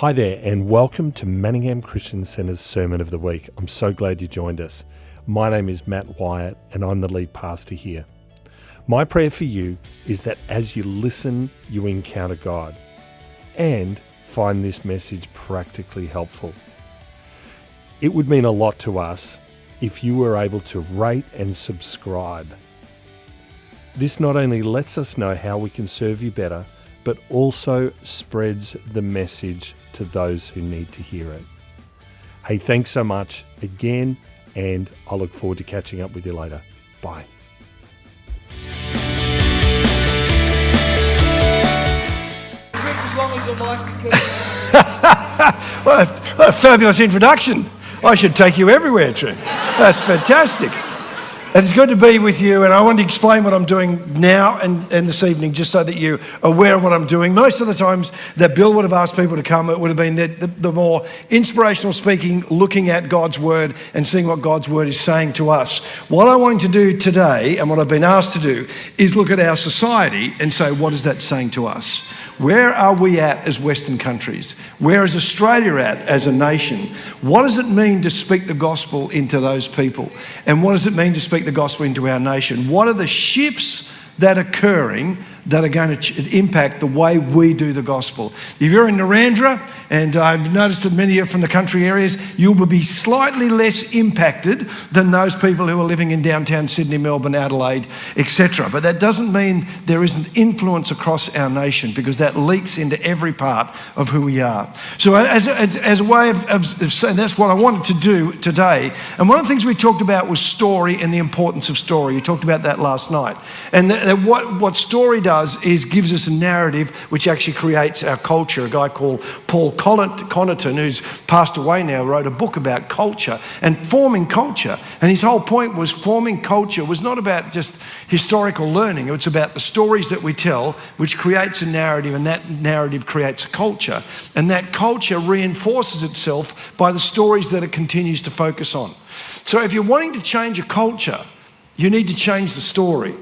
Hi there, and welcome to Manningham Christian Centre's Sermon of the Week. I'm so glad you joined us. My name is Matt Wyatt, and I'm the lead pastor here. My prayer for you is that as you listen, you encounter God and find this message practically helpful. It would mean a lot to us if you were able to rate and subscribe. This not only lets us know how we can serve you better, but also spreads the message to those who need to hear it. Hey, thanks so much again, and I look forward to catching up with you later. Bye. As long as you like. What a fabulous introduction. I should take you everywhere, Trent. That's fantastic. It's good to be with you, and I want to explain what I'm doing now and this evening, just so that you're aware of what I'm doing. Most of the times that Bill would have asked people to come, it would have been the more inspirational speaking, looking at God's Word and seeing what God's Word is saying to us. What I want to do today, and what I've been asked to do, is look at our society and say, what is that saying to us? Where are we at as Western countries? Where is Australia at as a nation? What does it mean to speak the gospel into those people? And what does it mean to speak the gospel into our nation? What are the shifts that are occurring that are going to impact the way we do the gospel? If you're in Narrandera, and I've noticed that many are from the country areas, you will be slightly less impacted than those people who are living in downtown Sydney, Melbourne, Adelaide, etc. But that doesn't mean there isn't influence across our nation, because that leaks into every part of who we are. So as a way of saying, that's what I wanted to do today. And one of the things we talked about was story and the importance of story. You talked about that last night. And what story does is gives us a narrative which actually creates our culture. A guy called Paul Connaughton, who's passed away now, wrote a book about culture and forming culture. And his whole point was forming culture was not about just historical learning. It's about the stories that we tell, which creates a narrative, and that narrative creates a culture. And that culture reinforces itself by the stories that it continues to focus on. So if you're wanting to change a culture, you need to change the story.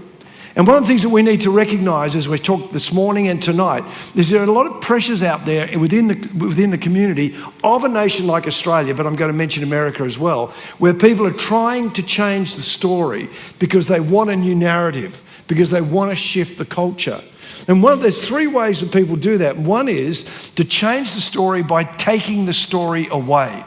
And one of the things that we need to recognise as we talked this morning and tonight is there are a lot of pressures out there within the community of a nation like Australia, but I'm going to mention America as well, where people are trying to change the story because they want a new narrative, because they want to shift the culture. And there's three ways that people do that. One is to change the story by taking the story away.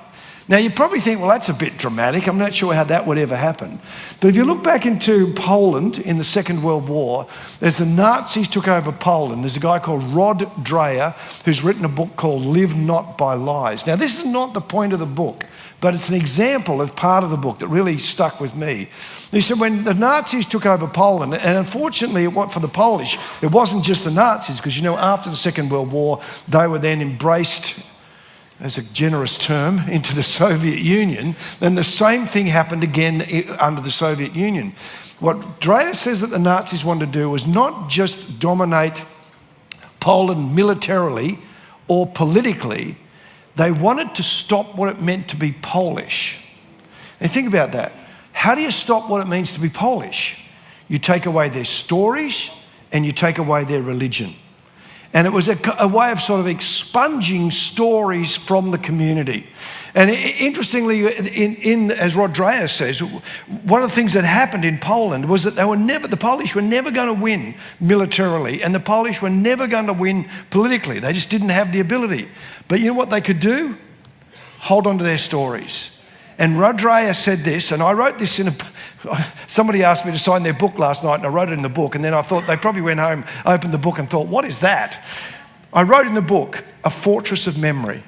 Now, you probably think, well, that's a bit dramatic. I'm not sure how that would ever happen. But if you look back into Poland in the Second World War, as the Nazis took over Poland, there's a guy called Rod Dreher who's written a book called Live Not by Lies. Now, this is not the point of the book, but it's an example of part of the book that really stuck with me. He said when the Nazis took over Poland, and unfortunately for the Polish, it wasn't just the Nazis, because, after the Second World War, they were then embraced, as a generous term, into the Soviet Union. Then the same thing happened again under the Soviet Union. What Dreher says that the Nazis wanted to do was not just dominate Poland militarily or politically, they wanted to stop what it meant to be Polish. And think about that. How do you stop what it means to be Polish? You take away their stories and you take away their religion. And it was a way of sort of expunging stories from the community. And interestingly, as Rod Dreher says, one of the things that happened in Poland was that the Polish were never going to win militarily, and the Polish were never going to win politically. They just didn't have the ability. But you know what they could do? Hold on to their stories. And Rod Dreher said this, and I wrote this somebody asked me to sign their book last night, and I wrote it in the book, and then I thought they probably went home, opened the book and thought, what is that? I wrote in the book, a fortress of memory,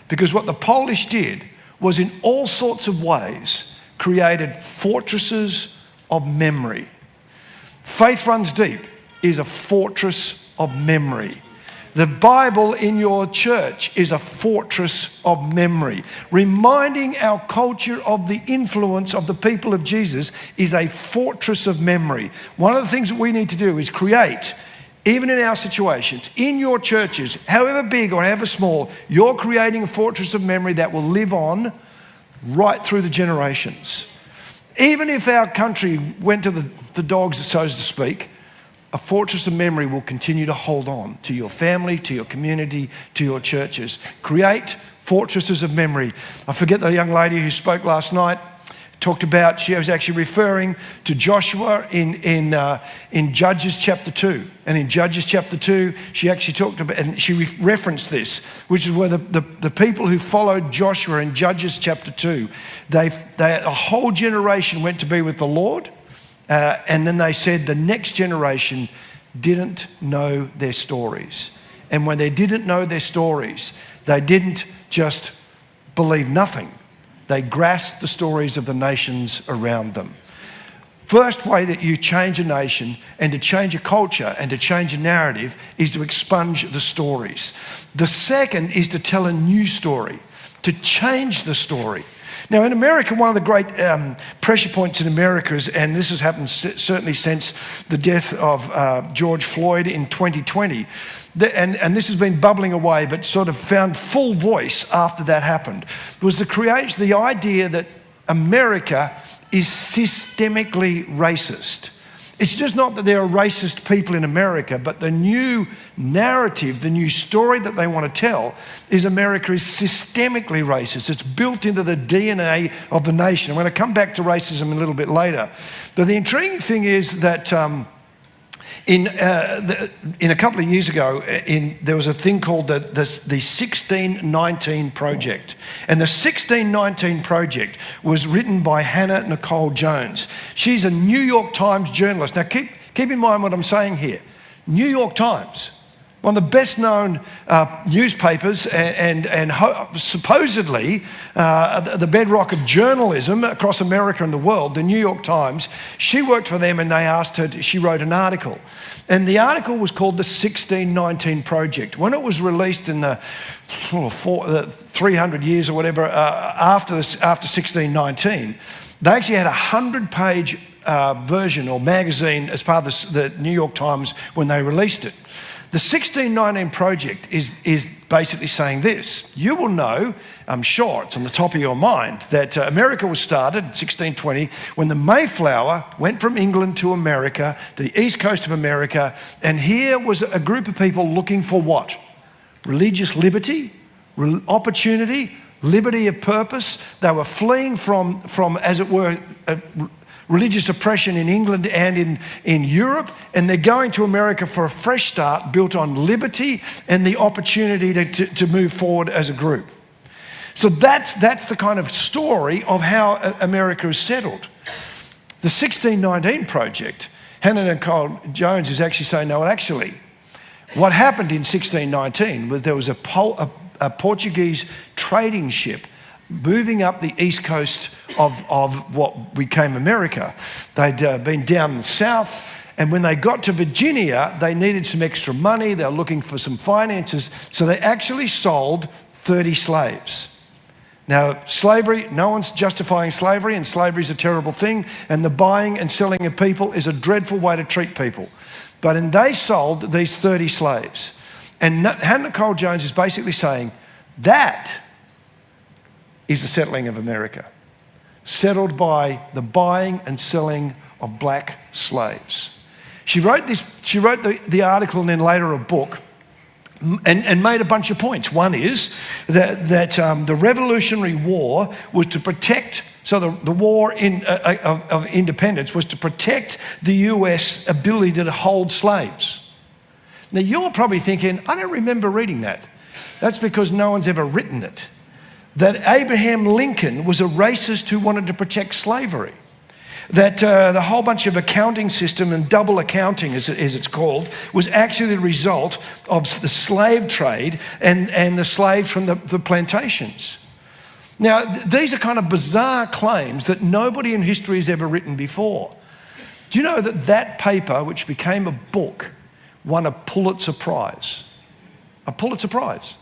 because what the Polish did was in all sorts of ways created fortresses of memory. Faith Runs Deep is a fortress of memory. The Bible in your church is a fortress of memory. Reminding our culture of the influence of the people of Jesus is a fortress of memory. One of the things that we need to do is create, even in our situations, in your churches, however big or however small, you're creating a fortress of memory that will live on right through the generations. Even if our country went to the dogs, so to speak, a a fortress of memory will continue to hold on to your family, to your community, to your churches. Create fortresses of memory. I forget the young lady who spoke last night, talked about, she was actually referring to Joshua in Judges chapter 2. And in Judges chapter 2, she actually talked about, and she referenced this, which is where the people who followed Joshua in Judges chapter 2, a whole generation went to be with the Lord, and then they said the next generation didn't know their stories. And when they didn't know their stories, they didn't just believe nothing. They grasped the stories of the nations around them. First way that you change a nation and to change a culture and to change a narrative is to expunge the stories. The second is to tell a new story, to change the story. Now in America, one of the great pressure points in America is, and this has happened certainly since the death of George Floyd in 2020, and this has been bubbling away but sort of found full voice after that happened, was the idea that America is systemically racist. It's just not that there are racist people in America, but the new narrative, the new story that they want to tell is America is systemically racist. It's built into the DNA of the nation. I'm going to come back to racism a little bit later. But the intriguing thing is that in a couple of years ago, there was a thing called the 1619 Project. And the 1619 Project was written by Hannah Nicole Jones. She's a New York Times journalist. Now, keep in mind what I'm saying here. New York Times, one of the best known newspapers and supposedly the bedrock of journalism across America and the world, the New York Times. She worked for them and they asked her, she wrote an article. And the article was called the 1619 Project. When it was released in the 300 years or whatever after 1619, they actually had a 100-page version or magazine as part of the New York Times when they released it. The 1619 Project is basically saying this. You will know, I'm sure it's on the top of your mind, that America was started in 1620 when the Mayflower went from England to America, the east coast of America, and here was a group of people looking for what? Religious liberty, opportunity, liberty of purpose. They were fleeing from as it were, religious oppression in England and in Europe, and they're going to America for a fresh start built on liberty and the opportunity to move forward as a group. So that's the kind of story of how America is settled. The 1619 Project, Hannah Nicole Jones is actually saying, no, actually, what happened in 1619 was there was a Portuguese trading ship moving up the east coast of what became America. They'd been down south, and when they got to Virginia, they needed some extra money. They were looking for some finances, so they actually sold 30 slaves. Now, slavery, no one's justifying slavery, and slavery is a terrible thing, and the buying and selling of people is a dreadful way to treat people. But they sold these 30 slaves. And Hannah Nicole Jones is basically saying that is the settling of America, settled by the buying and selling of black slaves. She wrote the article and then later a book and made a bunch of points. One is that the Revolutionary War was to protect, so the war of independence was to protect the US ability to hold slaves. Now you're probably thinking, I don't remember reading that. That's because no one's ever written it. That Abraham Lincoln was a racist who wanted to protect slavery. That the whole bunch of accounting system and double accounting, as it's called, was actually the result of the slave trade and the slaves from the plantations. Now, these are kind of bizarre claims that nobody in history has ever written before. Do you know that paper, which became a book, won a Pulitzer Prize? A Pulitzer Prize.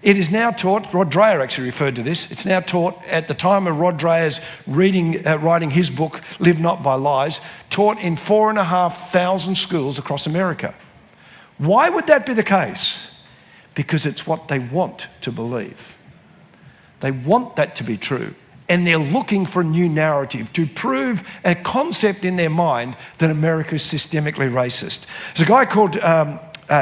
It is now taught, Rod Dreher actually referred to this, it's now taught at the time of Rod Dreher's writing his book, Live Not by Lies, taught in 4,500 schools across America. Why would that be the case? Because it's what they want to believe. They want that to be true. and they're looking for a new narrative to prove a concept in their mind that America is systemically racist. There's a guy called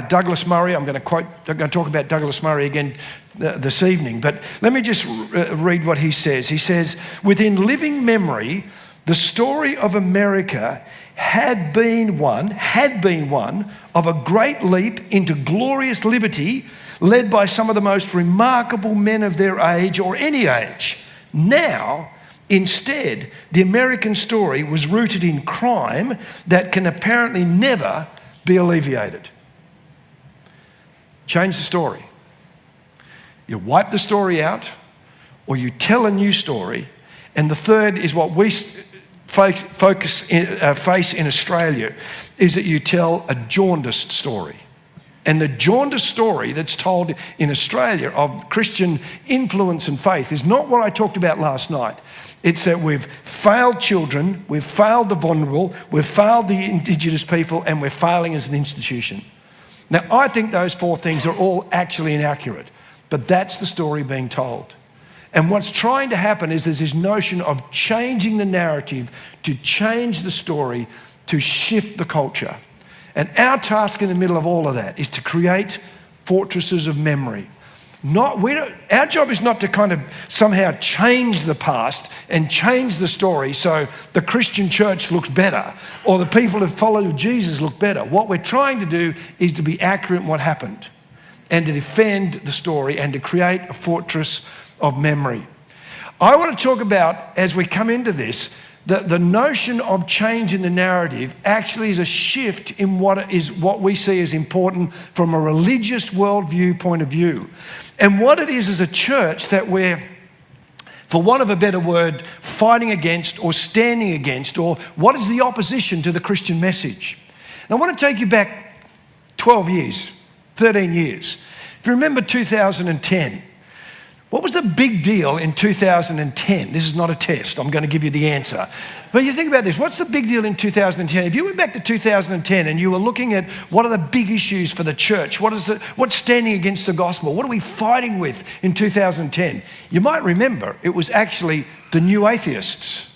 Douglas Murray. I'm going to talk about Douglas Murray again this evening, but let me just read what he says. He says, within living memory, the story of America had been one of a great leap into glorious liberty, led by some of the most remarkable men of their age or any age. Now, instead, the American story was rooted in crime that can apparently never be alleviated. Change the story. You wipe the story out, or you tell a new story. And the third is what we face in Australia, is that you tell a jaundiced story. And the jaundiced story that's told in Australia of Christian influence and faith is not what I talked about last night. It's that we've failed children, we've failed the vulnerable, we've failed the Indigenous people, and we're failing as an institution. Now, I think those four things are all actually inaccurate, but that's the story being told. And what's trying to happen is there's this notion of changing the narrative, to change the story, to shift the culture. And our task in the middle of all of that is to create fortresses of memory. Our job is not to kind of somehow change the past and change the story so the Christian church looks better or the people who follow Jesus look better. What we're trying to do is to be accurate in what happened and to defend the story and to create a fortress of memory. I want to talk about, as we come into this, the notion of change in the narrative actually is a shift in what we see as important from a religious worldview point of view. And what it is as a church that we're, for want of a better word, fighting against or standing against, or what is the opposition to the Christian message. And I want to take you back 12 years, 13 years. If you remember 2010, what was the big deal in 2010? This is not a test. I'm going to give you the answer. But you think about this. What's the big deal in 2010? If you went back to 2010 and you were looking at what are the big issues for the church, what's standing against the gospel, what are we fighting with in 2010? You might remember it was actually the new atheists.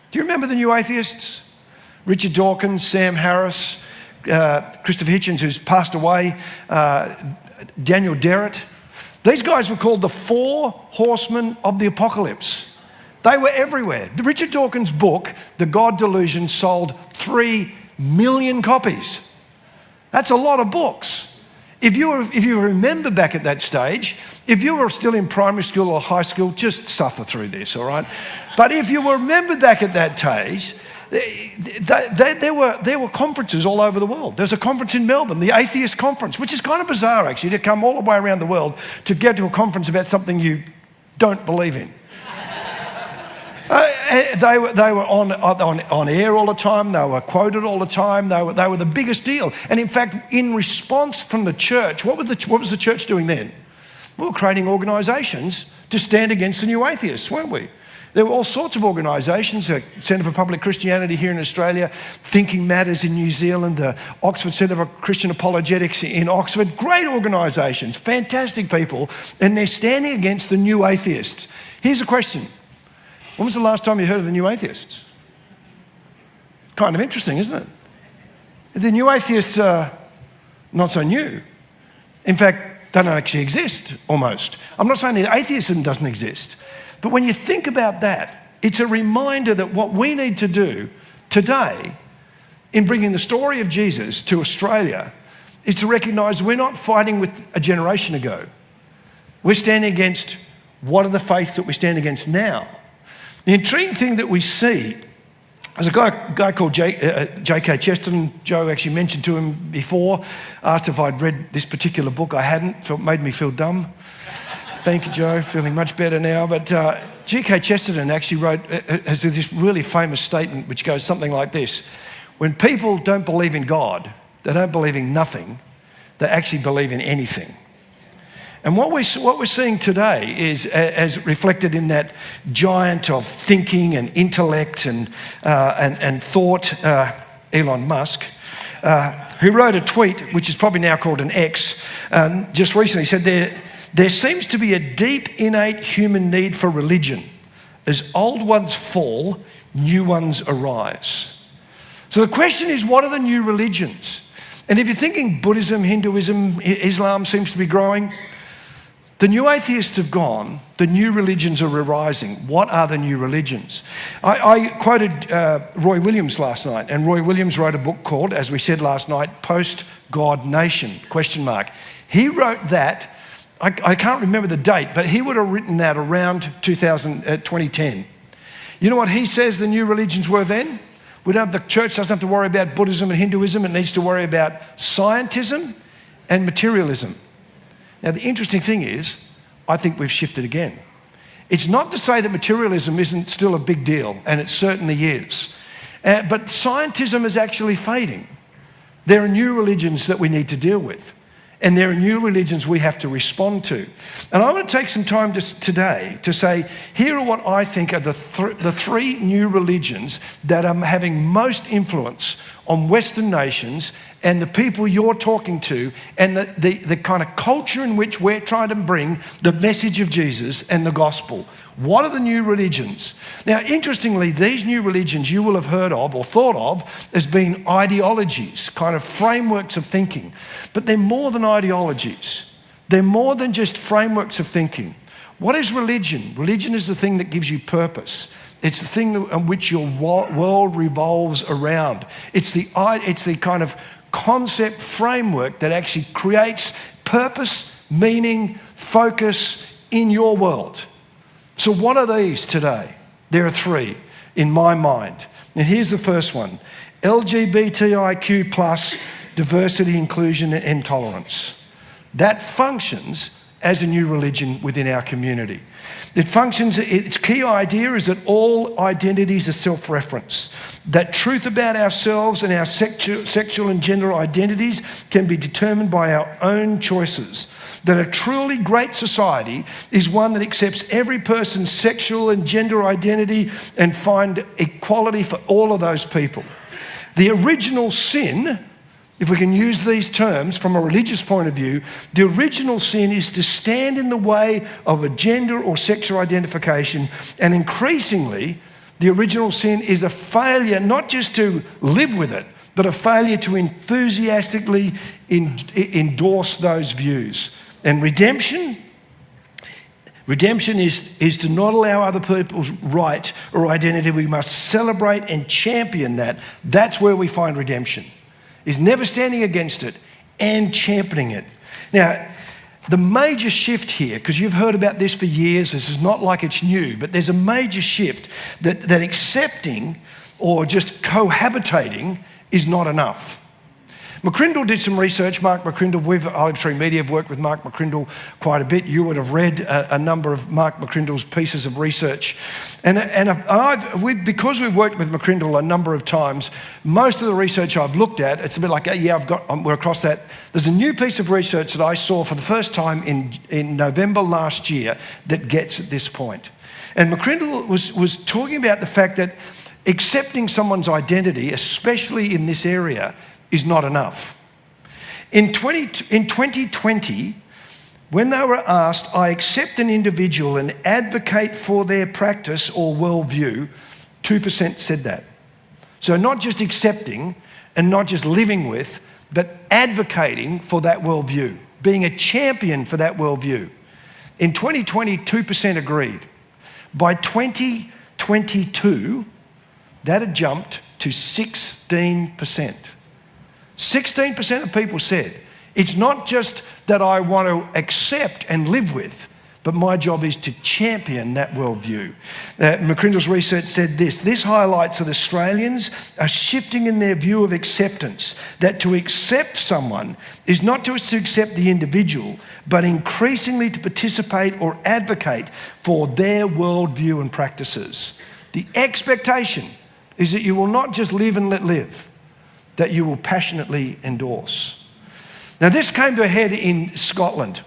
Do you remember the new atheists? Richard Dawkins, Sam Harris, Christopher Hitchens, who's passed away, Daniel Dennett. These guys were called the four horsemen of the apocalypse. They were everywhere. Richard Dawkins' book, The God Delusion, sold 3 million copies. That's a lot of books. If you remember back at that stage, if you were still in primary school or high school, just suffer through this, all right? But if you remember back at that stage, there were conferences all over the world. There's a conference in Melbourne, the Atheist Conference, which is kind of bizarre actually, to come all the way around the world to get to a conference about something you don't believe in. They were on air all the time. They were quoted all the time. They were the biggest deal. And in fact, in response from the church, what was the church doing then? We were creating organisations to stand against the new atheists, weren't we? There were all sorts of organisations, the Centre for Public Christianity here in Australia, Thinking Matters in New Zealand, the Oxford Centre for Christian Apologetics in Oxford. Great organisations, fantastic people, and they're standing against the new atheists. Here's a question. When was the last time you heard of the new atheists? Kind of interesting, isn't it? The new atheists are not so new. In fact, they don't actually exist, almost. I'm not saying that atheism doesn't exist. But when you think about that, it's a reminder that what we need to do today in bringing the story of Jesus to Australia is to recognise we're not fighting with a generation ago. We're standing against what are the faiths that we stand against now. The intriguing thing that we see, there's a guy called J.K. Chesterton. Joe actually mentioned to him before, asked if I'd read this particular book. I hadn't, made me feel dumb. Thank you, Joe. Feeling much better now. But G.K. Chesterton actually has this really famous statement which goes something like this. When people don't believe in God, they don't believe in nothing. They actually believe in anything. And what we're seeing today is, as reflected in that giant of thinking and intellect and thought, Elon Musk, who wrote a tweet, which is probably now called an X, just recently said there seems to be a deep innate human need for religion, As old ones fall, new ones arise. So the question is, what are the new religions? And if you're thinking Buddhism, Hinduism, Islam seems to be growing, the new atheists have gone, the new religions are arising. What are the new religions? I quoted Roy Williams last night, and Roy Williams wrote a book called, as we said last night, Post-God Nation, ? He wrote that, I can't remember the date, but he would have written that around 2010. You know what he says the new religions were then? The church doesn't have to worry about Buddhism and Hinduism. It needs to worry about scientism and materialism. Now, the interesting thing is, I think we've shifted again. It's not to say that materialism isn't still a big deal, and it certainly is. But scientism is actually fading. There are new religions that we need to deal with, and there are new religions we have to respond to. And I want to take some time today to say, here are what I think are the three new religions that are having most influence on Western nations and the people you're talking to, and the kind of culture in which we're trying to bring the message of Jesus and the gospel. What are the new religions? Now, interestingly, these new religions you will have heard of or thought of as being ideologies, kind of frameworks of thinking. But they're more than ideologies. They're more than just frameworks of thinking. What is religion? Religion is the thing that gives you purpose. It's the thing on which your world revolves around. It's the kind of concept framework that actually creates purpose, meaning, focus in your world. So what are these today? There are three in my mind. And here's the first one: LGBTIQ+, diversity, inclusion, and tolerance. That functions as a new religion within our community. Its key idea is that all identities are self-reference, that truth about ourselves and our sexual and gender identities can be determined by our own choices, that a truly great society is one that accepts every person's sexual and gender identity and find equality for all of those people. The original sin, if we can use these terms from a religious point of view, the original sin is to stand in the way of a gender or sexual identification, and increasingly, the original sin is a failure not just to live with it, but a failure to enthusiastically endorse those views. And redemption is to not allow other people's right or identity. We must celebrate and champion that. That's where we find redemption. Is never standing against it and championing it. Now, the major shift here, because you've heard about this for years, this is not like it's new, but there's a major shift that accepting or just cohabitating is not enough. McCrindle did some research. Mark McCrindle, we've at Olive Tree Media have worked with Mark McCrindle quite a bit. You would have read a number of Mark McCrindle's pieces of research. Because we've worked with McCrindle a number of times, most of the research I've looked at, it's a bit like, we're across that. There's a new piece of research that I saw for the first time in November last year that gets at this point. And McCrindle was talking about the fact that accepting someone's identity, especially in this area, is not enough. In 2020, when they were asked, I accept an individual and advocate for their practice or worldview, 2% said that. So not just accepting and not just living with, but advocating for that worldview, being a champion for that worldview. In 2020, 2% agreed. By 2022, that had jumped to 16%. 16% of people said, it's not just that I want to accept and live with, but my job is to champion that worldview. McCrindle's research said this highlights that Australians are shifting in their view of acceptance, that to accept someone is not just to accept the individual, but increasingly to participate or advocate for their worldview and practices. The expectation is that you will not just live and let live, that you will passionately endorse. Now, this came to a head in Scotland.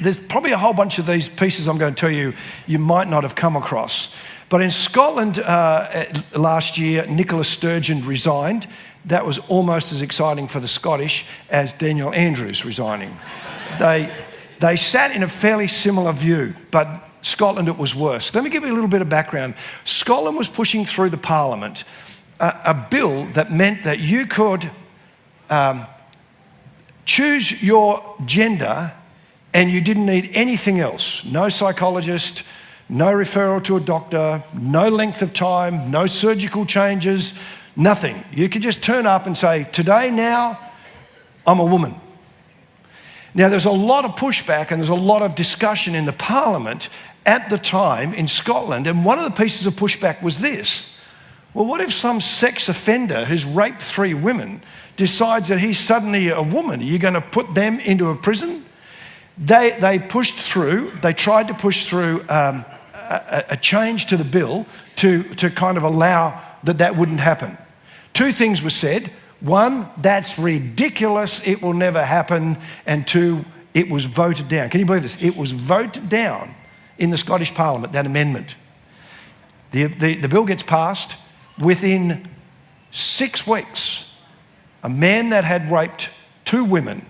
There's probably a whole bunch of these pieces I'm going to tell you might not have come across. But in Scotland last year, Nicola Sturgeon resigned. That was almost as exciting for the Scottish as Daniel Andrews resigning. They sat in a fairly similar view, but Scotland it was worse. Let me give you a little bit of background. Scotland was pushing through the Parliament a bill that meant that you could choose your gender and you didn't need anything else. No psychologist, no referral to a doctor, no length of time, no surgical changes, nothing. You could just turn up and say, today, now, I'm a woman. Now, there's a lot of pushback and there's a lot of discussion in the Parliament at the time in Scotland, and one of the pieces of pushback was this. Well, what if some sex offender who's raped 3 women decides that he's suddenly a woman? Are you going to put them into a prison? They tried to push through a change to the bill to kind of allow that wouldn't happen. 2 things were said. 1, that's ridiculous, it will never happen. And 2, it was voted down. Can you believe this? It was voted down in the Scottish Parliament, that amendment. The bill gets passed. Within 6 weeks, a man that had raped 2 women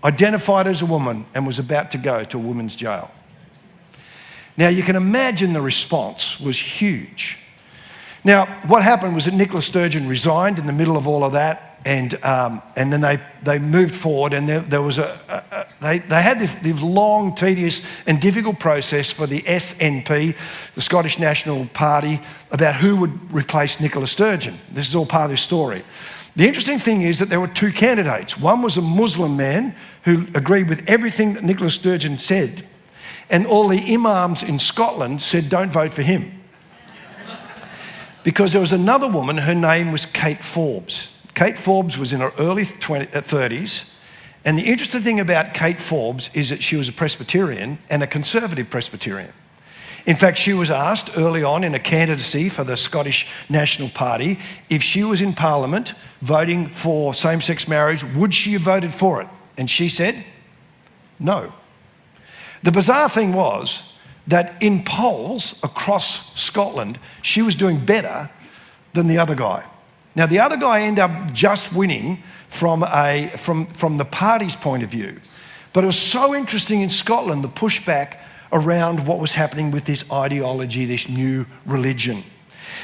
identified as a woman and was about to go to a women's jail. Now, you can imagine the response was huge. Now, what happened was that Nicola Sturgeon resigned in the middle of all of that, and then they moved forward, and there was they had this long, tedious and difficult process for the SNP, the Scottish National Party, about who would replace Nicola Sturgeon. This is all part of this story. The interesting thing is that there were 2 candidates. One was a Muslim man who agreed with everything that Nicola Sturgeon said, and all the imams in Scotland said, don't vote for him. Because there was another woman, her name was Kate Forbes. Kate Forbes was in her early 30s, and the interesting thing about Kate Forbes is that she was a Presbyterian and a conservative Presbyterian. In fact, she was asked early on in a candidacy for the Scottish National Party if she was in Parliament voting for same-sex marriage, would she have voted for it? And she said, no. The bizarre thing was that in polls across Scotland, she was doing better than the other guy. Now, the other guy ended up just winning from the party's point of view. But it was so interesting in Scotland, the pushback around what was happening with this ideology, this new religion.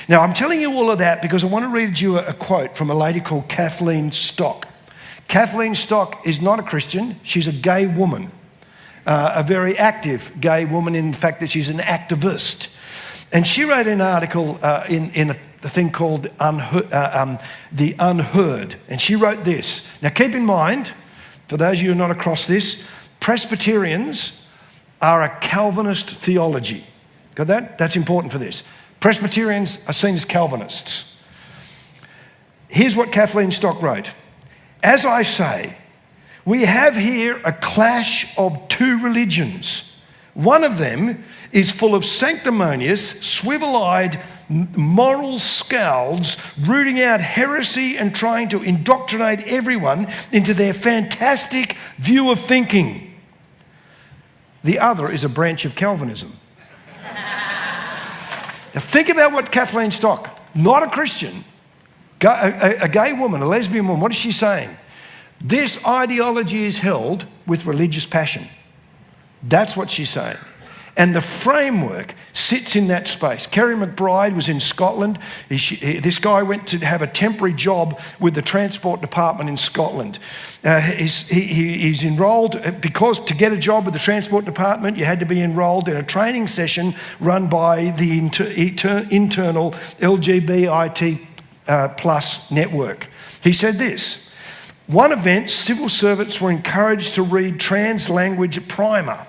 Now, I'm telling you all of that because I want to read you a quote from a lady called Kathleen Stock. Kathleen Stock is not a Christian. She's a gay woman, a very active gay woman in the fact that she's an activist. And she wrote an article in a thing called The Unheard. And she wrote this. Now, keep in mind, for those of you who are not across this, Presbyterians are a Calvinist theology. Got that? That's important for this. Presbyterians are seen as Calvinists. Here's what Kathleen Stock wrote. As I say, we have here a clash of 2 religions. One of them is full of sanctimonious, swivel-eyed, moral scowls, rooting out heresy and trying to indoctrinate everyone into their fantastic view of thinking. The other is a branch of Calvinism. Now think about what Kathleen Stock, not a Christian, a gay woman, a lesbian woman, what is she saying? This ideology is held with religious passion. That's what she's saying. And the framework sits in that space. Kerry McBride was in Scotland. This guy went to have a temporary job with the Transport Department in Scotland. He's enrolled, because to get a job with the Transport Department, you had to be enrolled in a training session run by the internal LGBT plus network. He said this, one event, civil servants were encouraged to read trans language primer,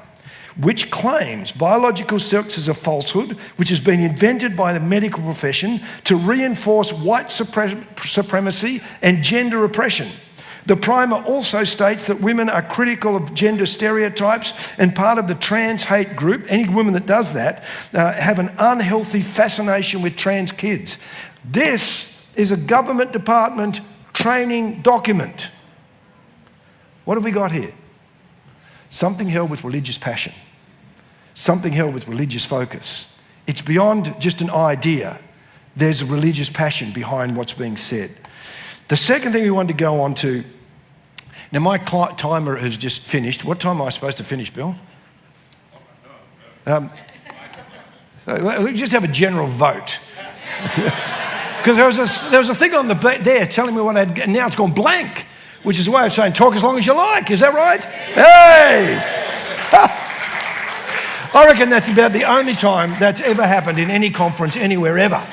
which claims biological sex is a falsehood, which has been invented by the medical profession to reinforce white supremacy and gender oppression. The primer also states that women are critical of gender stereotypes and part of the trans hate group. Any woman that does that have an unhealthy fascination with trans kids. This is a government department training document. What have we got here? Something held with religious passion. Something held with religious focus. It's beyond just an idea. There's a religious passion behind what's being said. The second thing we wanted to go on to, now my timer has just finished. What time am I supposed to finish, Bill? Let's just have a general vote. Because there was a thing on the there telling me what I had, and now it's gone blank, which is a way of saying talk as long as you like. Is that right? Hey! I reckon that's about the only time that's ever happened in any conference anywhere ever.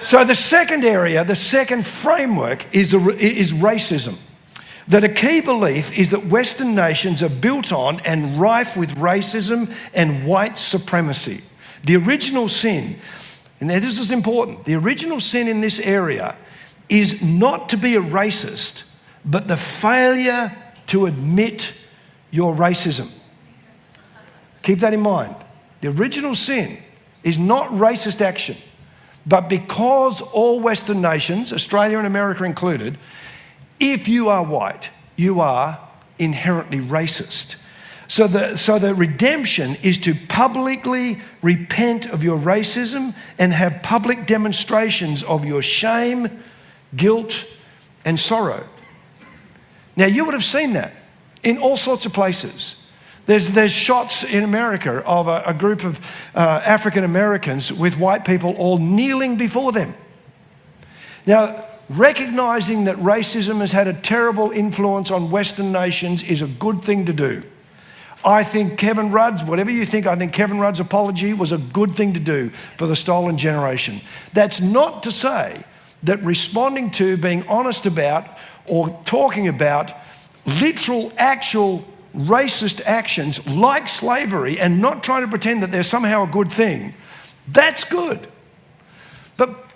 So the second area, the second framework is racism. That a key belief is that Western nations are built on and rife with racism and white supremacy. The original sin, and this is important, the original sin in this area is not to be a racist, but the failure to admit your racism. Keep that in mind. The original sin is not racist action, but because all Western nations, Australia and America included, if you are white, you are inherently racist. So the redemption is to publicly repent of your racism and have public demonstrations of your shame, guilt, and sorrow. Now, you would have seen that in all sorts of places. There's shots in America of a group of African Americans with white people all kneeling before them. Now, recognizing that racism has had a terrible influence on Western nations is a good thing to do. I think Kevin Rudd's, whatever you think, I think Kevin Rudd's apology was a good thing to do for the stolen generation. That's not to say that responding to, being honest about, or talking about literal, actual racist actions like slavery and not trying to pretend that they're somehow a good thing, that's good.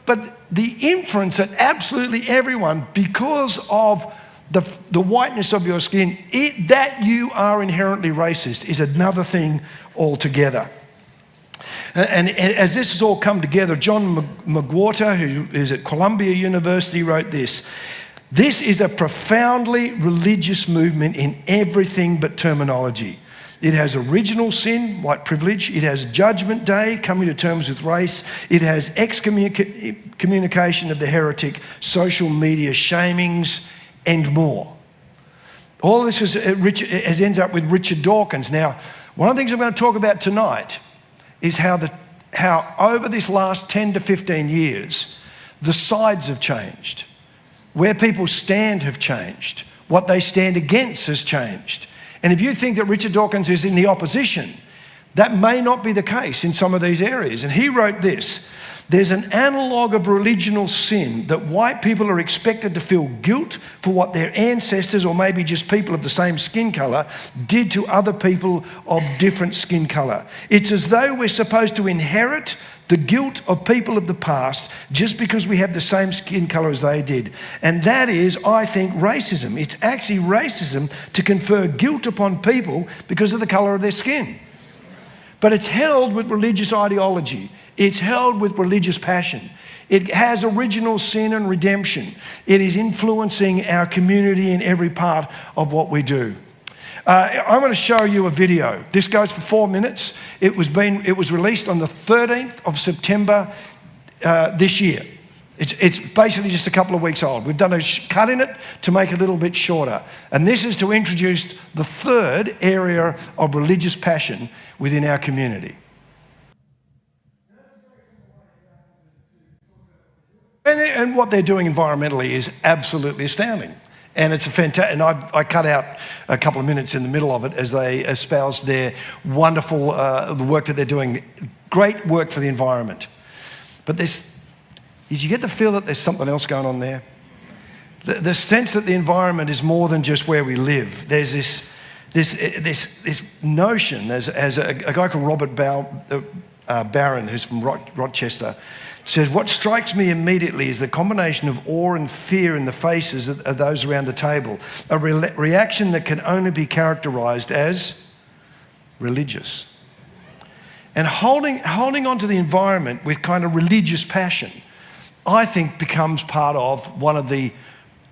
But the inference that absolutely everyone, because of the whiteness of your skin, that you are inherently racist is another thing altogether. And as this has all come together, John McWhorter, who is at Columbia University, wrote this: "This is a profoundly religious movement in everything but terminology. It has original sin, white privilege. It has judgment day, coming to terms with race. It has excommunication of the heretic, social media shamings, and more." All this ends up with Richard Dawkins. Now, one of the things I'm going to talk about tonight is how over this last 10 to 15 years, the sides have changed. Where people stand have changed. What they stand against has changed. And if you think that Richard Dawkins is in the opposition, that may not be the case in some of these areas. And he wrote this: "There's an analogue of religional sin that white people are expected to feel guilt for what their ancestors, or maybe just people of the same skin colour, did to other people of different skin colour. It's as though we're supposed to inherit the guilt of people of the past just because we have the same skin colour as they did. And that is, I think, racism. It's actually racism to confer guilt upon people because of the colour of their skin. But it's held with religious ideology. It's held with religious passion. It has original sin and redemption. It is influencing our community in every part of what we do." I'm going to show you a video. This goes for 4 minutes. It was released on the 13th of September this year. It's basically just a couple of weeks old. We've done a cut in it to make it a little bit shorter. And this is to introduce the third area of religious passion within our community. And what they're doing environmentally is absolutely astounding. And it's a fantastic, and I cut out a couple of minutes in the middle of it as they espouse their wonderful, the work that they're doing. Great work for the environment. But did you get the feel that there's something else going on there? The sense that the environment is more than just where we live. There's this notion, as a guy called Robert Barron, who's from Rochester, says, "What strikes me immediately is the combination of awe and fear in the faces of those around the table, a reaction that can only be characterised as religious." And holding on to the environment with kind of religious passion, I think, becomes part of one of the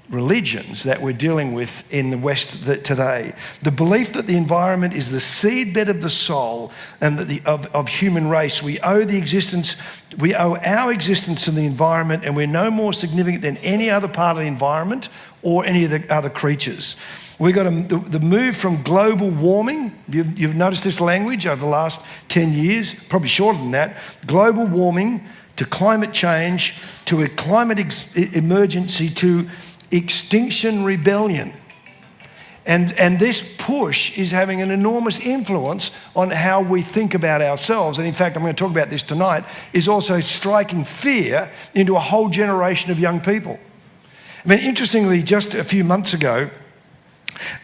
religions that we're dealing with in the West today. The belief that the environment is the seedbed of the soul and that of human race. We owe our existence to the environment, and we're no more significant than any other part of the environment or any of the other creatures. We've got the move from global warming. You've noticed this language over the last 10 years, probably shorter than that. Global warming to climate change, to a climate emergency, to extinction rebellion. And this push is having an enormous influence on how we think about ourselves. And in fact, I'm going to talk about this tonight, is also striking fear into a whole generation of young people. I mean, interestingly, just a few months ago,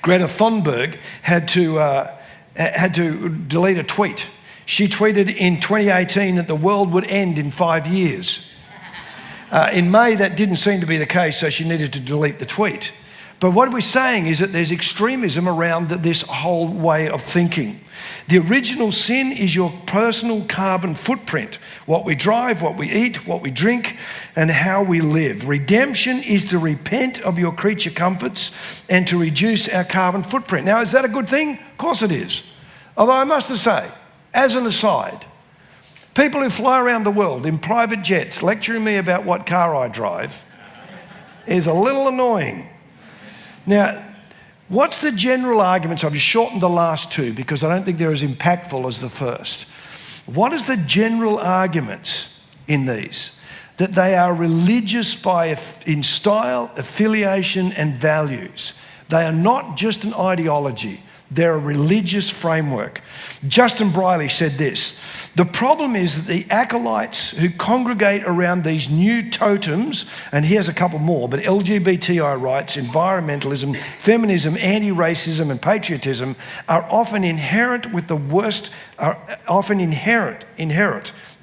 Greta Thunberg had to delete a tweet. She tweeted in 2018 that the world would end in 5 years. In May, that didn't seem to be the case, so she needed to delete the tweet. But what we're saying is that there's extremism around this whole way of thinking. The original sin is your personal carbon footprint, what we drive, what we eat, what we drink, and how we live. Redemption is to repent of your creature comforts and to reduce our carbon footprint. Now, is that a good thing? Of course it is. Although I must say, as an aside, people who fly around the world in private jets lecturing me about what car I drive is a little annoying. Now, what's the general argument? So I've just shortened the last two because I don't think they're as impactful as the first. What is the general arguments in these? That they are religious in style, affiliation, and values. They are not just an ideology. They're a religious framework. Justin Briley said this: the problem is that the acolytes who congregate around these new totems, and here's a couple more, but LGBTI rights, environmentalism, feminism, anti-racism, and patriotism are often inherent the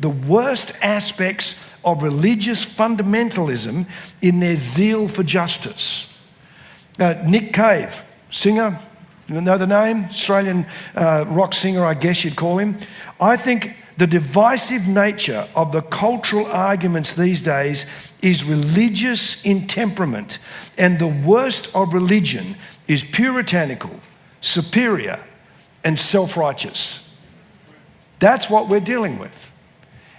worst aspects of religious fundamentalism in their zeal for justice. Nick Cave, singer, you know the name? Australian rock singer, I guess you'd call him. I think the divisive nature of the cultural arguments these days is religious in temperament, and the worst of religion is puritanical, superior, and self-righteous. That's what we're dealing with.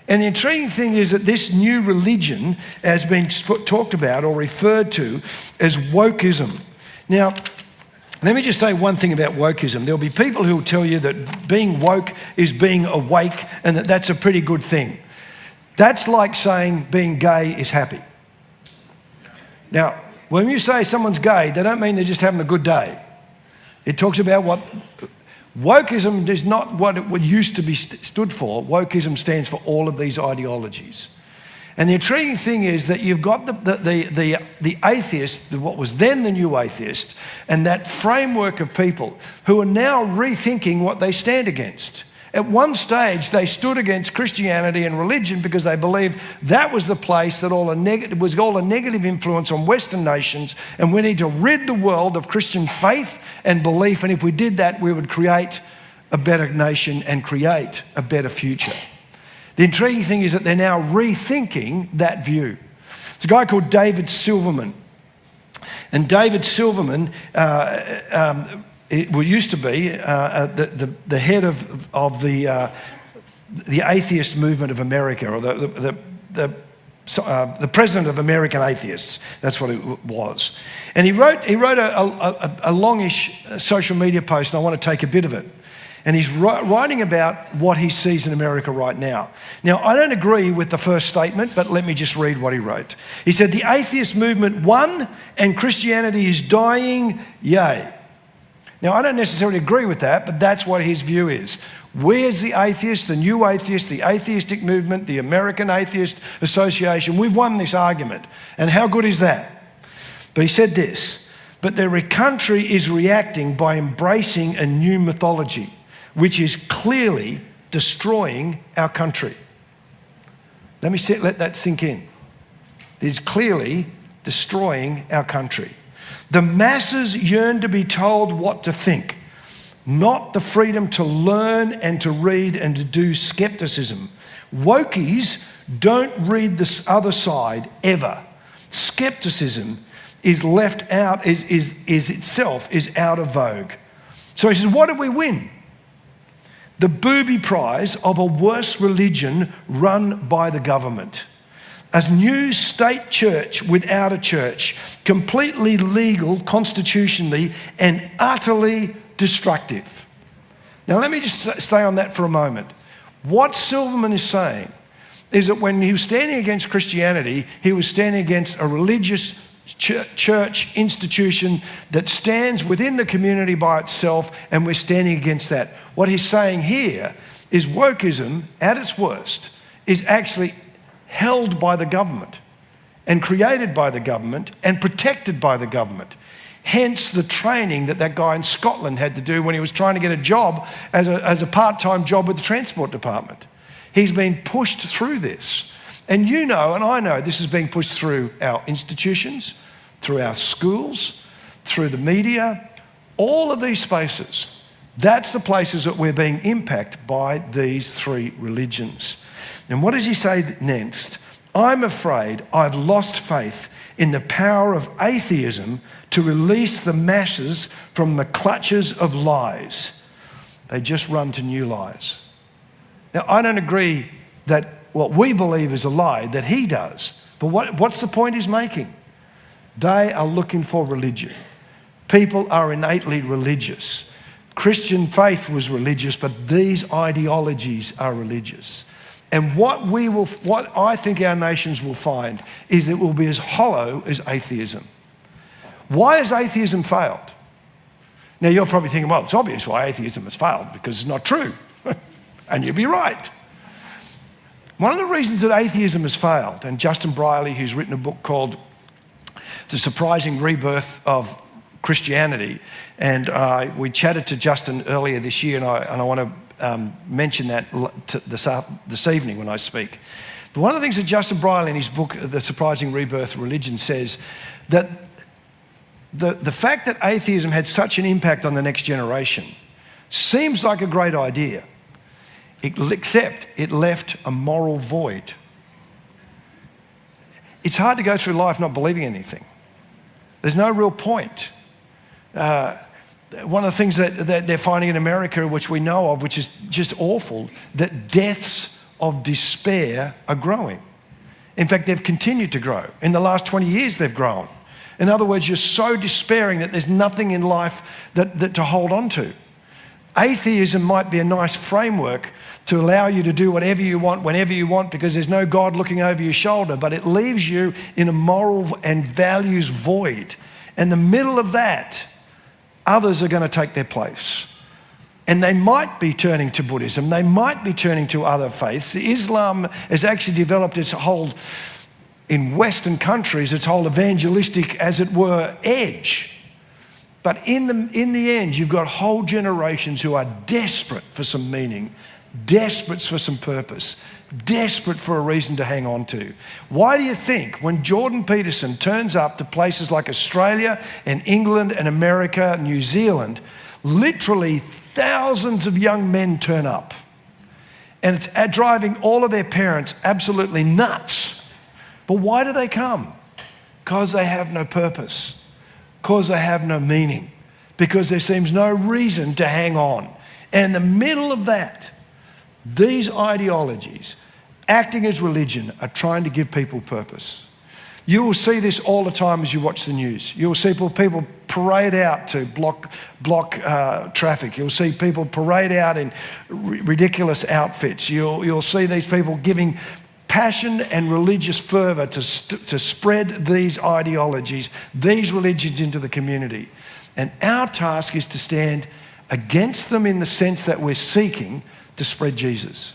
And the intriguing thing is that this new religion has been talked about or referred to as wokeism. Now, let me just say one thing about wokeism. There'll be people who will tell you that being woke is being awake and that that's a pretty good thing. That's like saying being gay is happy. Now, when you say someone's gay, they don't mean they're just having a good day. It talks about what... Wokeism is not what it used to be stood for. Wokeism stands for all of these ideologies. And the intriguing thing is that you've got the atheist, what was then the new atheist, and that framework of people who are now rethinking what they stand against. At one stage, they stood against Christianity and religion because they believed that was the place that was all a negative influence on Western nations, and we need to rid the world of Christian faith and belief, and if we did that, we would create a better nation and create a better future. The intriguing thing is that they're now rethinking that view. It's a guy called David Silverman. And David Silverman used to be the head of the atheist movement of America, or the president of American atheists. That's what it was. And he wrote a longish social media post, and I want to take a bit of it. And he's writing about what he sees in America right now. Now, I don't agree with the first statement, but let me just read what he wrote. He said, "The atheist movement won and Christianity is dying, yay." Now, I don't necessarily agree with that, but that's what his view is. Where's the atheist, the new atheist, the atheistic movement, the American Atheist Association? We've won this argument. And how good is that? But he said this: but the country is reacting by embracing a new mythology, which is clearly destroying our country. Let that sink in. It is clearly destroying our country. The masses yearn to be told what to think, not the freedom to learn and to read and to do skepticism. Wokies don't read the other side ever. Skepticism is left out, is itself out of vogue. So he says, what did we win? The booby prize of a worse religion run by the government. A new state church without a church, completely legal constitutionally and utterly destructive. Now let me just stay on that for a moment. What Silverman is saying is that when he was standing against Christianity, he was standing against a religious church institution that stands within the community by itself, and we're standing against that. What he's saying here is wokeism, at its worst, is actually held by the government and created by the government and protected by the government. Hence the training that guy in Scotland had to do when he was trying to get a job as a part-time job with the Transport Department. He's been pushed through this. And you know, and I know, this is being pushed through our institutions, through our schools, through the media, all of these spaces. That's the places that we're being impacted by these three religions. And what does he say next? I'm afraid I've lost faith in the power of atheism to release the masses from the clutches of lies. They just run to new lies. Now, I don't agree that what we believe is a lie, that he does. But what's the point he's making? They are looking for religion. People are innately religious. Christian faith was religious, but these ideologies are religious. And what I think our nations will find is it will be as hollow as atheism. Why has atheism failed? Now you're probably thinking, well, it's obvious why atheism has failed, because it's not true. And you'd be right. One of the reasons that atheism has failed, and Justin Brierley, who's written a book called The Surprising Rebirth of Christianity, and we chatted to Justin earlier this year, and I want to mention that this evening when I speak. But one of the things that Justin Brierley in his book, The Surprising Rebirth of Religion, says that the fact that atheism had such an impact on the next generation seems like a great idea, except it left a moral void. It's hard to go through life not believing anything. There's no real point. One of the things that they're finding in America, which we know of, which is just awful, that deaths of despair are growing. In fact, they've continued to grow. In the last 20 years, they've grown. In other words, you're so despairing that there's nothing in life that to hold on to. Atheism might be a nice framework to allow you to do whatever you want, whenever you want, because there's no God looking over your shoulder, but it leaves you in a moral and values void. In the middle of that, others are going to take their place. And they might be turning to Buddhism, they might be turning to other faiths. Islam has actually developed its whole, in Western countries, its whole evangelistic, as it were, edge. But in the end, you've got whole generations who are desperate for some meaning, desperate for some purpose, desperate for a reason to hang on to. Why do you think when Jordan Peterson turns up to places like Australia and England and America, New Zealand, literally thousands of young men turn up, and it's driving all of their parents absolutely nuts. But why do they come? Because they have no purpose, because they have no meaning, because there seems no reason to hang on. And in the middle of that, these ideologies, acting as religion, are trying to give people purpose. You will see this all the time as you watch the news. You'll see people parade out to block traffic. You'll see people parade out in ridiculous outfits. You'll see these people giving passion and religious fervour to spread these ideologies, these religions into the community. And our task is to stand against them in the sense that we're seeking to spread Jesus.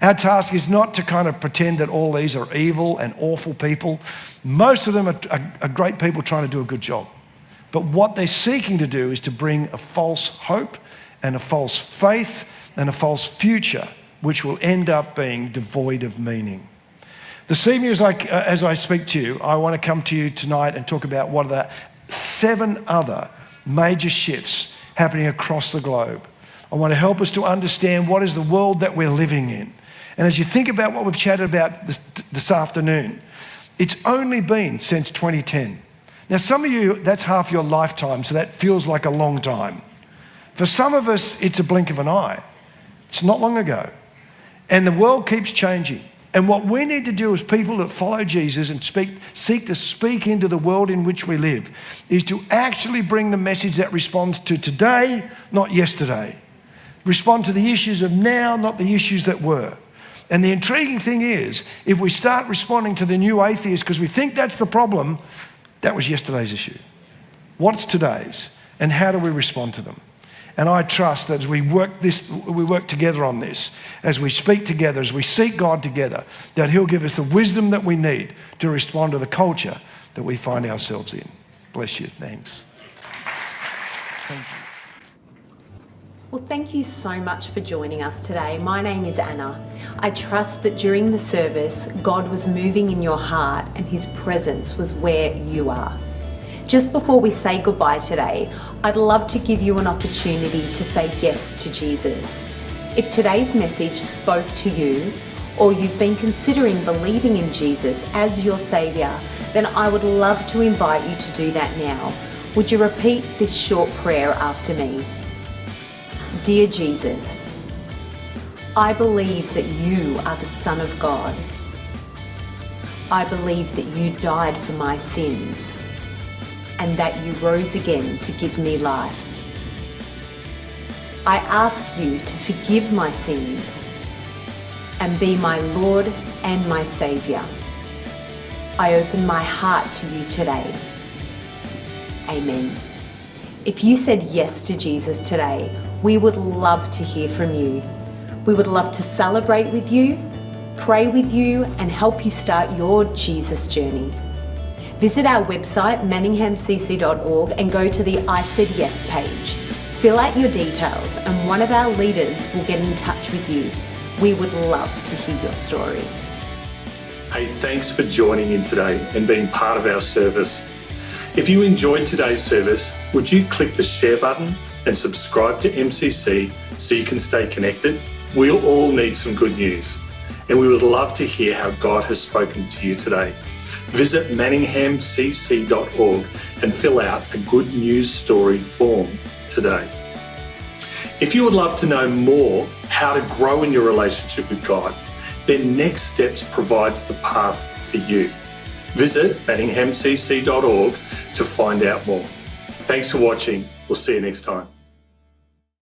Our task is not to kind of pretend that all these are evil and awful people. Most of them are great people trying to do a good job. But what they're seeking to do is to bring a false hope and a false faith and a false future, which will end up being devoid of meaning. This evening, as I speak to you, I want to come to you tonight and talk about what are the 7 other major shifts happening across the globe. I want to help us to understand what is the world that we're living in. And as you think about what we've chatted about this afternoon, it's only been since 2010. Now, some of you, that's half your lifetime, so that feels like a long time. For some of us, it's a blink of an eye. It's not long ago. And the world keeps changing. And what we need to do as people that follow Jesus and seek to speak into the world in which we live is to actually bring the message that responds to today, not yesterday. Respond to the issues of now, not the issues that were. And the intriguing thing is, if we start responding to the new atheist because we think that's the problem, that was yesterday's issue. What's today's? And how do we respond to them? And I trust that as we work together on this, as we speak together, as we seek God together, that He'll give us the wisdom that we need to respond to the culture that we find ourselves in. Bless you. Thanks. Thank you. Well, thank you so much for joining us today. My name is Anna. I trust that during the service, God was moving in your heart and His presence was where you are. Just before we say goodbye today, I'd love to give you an opportunity to say yes to Jesus. If today's message spoke to you, or you've been considering believing in Jesus as your Saviour, then I would love to invite you to do that now. Would you repeat this short prayer after me? Dear Jesus, I believe that you are the Son of God. I believe that you died for my sins and that you rose again to give me life. I ask you to forgive my sins and be my Lord and my Saviour. I open my heart to you today. Amen. If you said yes to Jesus today, we would love to hear from you. We would love to celebrate with you, pray with you, and help you start your Jesus journey. Visit our website, manninghamcc.org, and go to the I Said Yes page. Fill out your details and one of our leaders will get in touch with you. We would love to hear your story. Hey, thanks for joining in today and being part of our service. If you enjoyed today's service, would you click the share button and subscribe to MCC so you can stay connected? We all need some good news, and we would love to hear how God has spoken to you today. Visit manninghamcc.org and fill out a good news story form today. If you would love to know more how to grow in your relationship with God, then Next Steps provides the path for you. Visit manninghamcc.org to find out more. Thanks for watching. We'll see you next time.